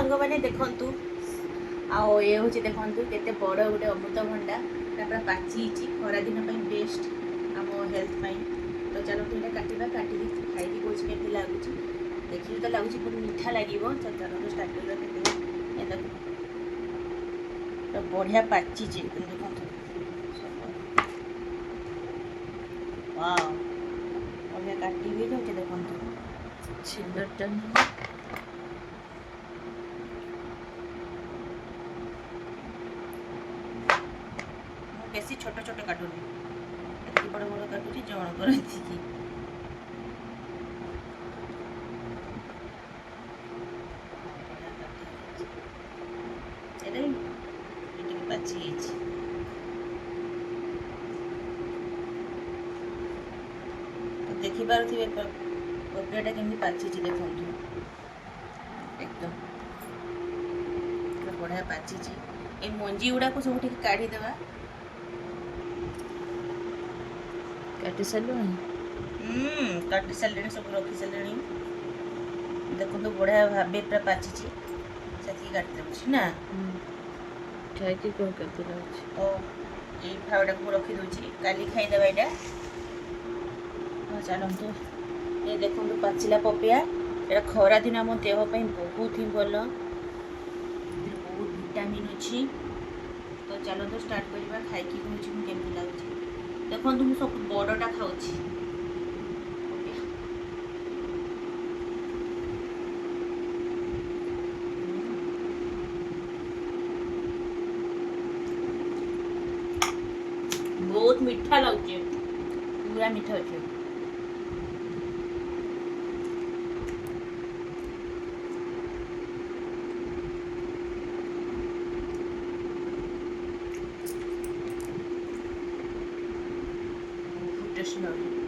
सांग मैंने देखु आओ ये हूँ देखु केते बड़ गोटे अमृतभंडा पूरा पाची खरा दिन बेस्ट आम हेल्थ तो चलो ये काटा काटिक खाई कौन केमी लगुच देखिए तो लगुच बहुत मीठा लगे तो चलो स्टार्ट कर बढ़िया पाची देखो बढ़िया काटी भी जाऊे देखो छिलटा बेसी छोट छोट काटुनी एति बड़ बड़ काटुची जण करती पाची देखी पारे पपड़ाटा केमी पाची देखो एकदम बढ़िया पाची ये मंजी गुड़ा को सब काढ़ीदेवा काटी सारे काटी सारे सब रखी सारे देखो तो बढ़िया भाव पूरा पाची से काटिदेव ना खाई कौन करते ओ ये फावटा को रखी दूची काली खाईदेवा यहाँ हाँ चलते ये देखो पाचिला पपिया ये खरा दिन आम देहपाई बहुत ही भल बहुत विटामिन अच्छी तो चलो तो स्टार्ट करवा खाई कहूँ केमी लगुच देखो मुझे सब बड़टा खाऊँ बहुत मीठा लगे पूरा मीठा अच्छे टेस्टी लगे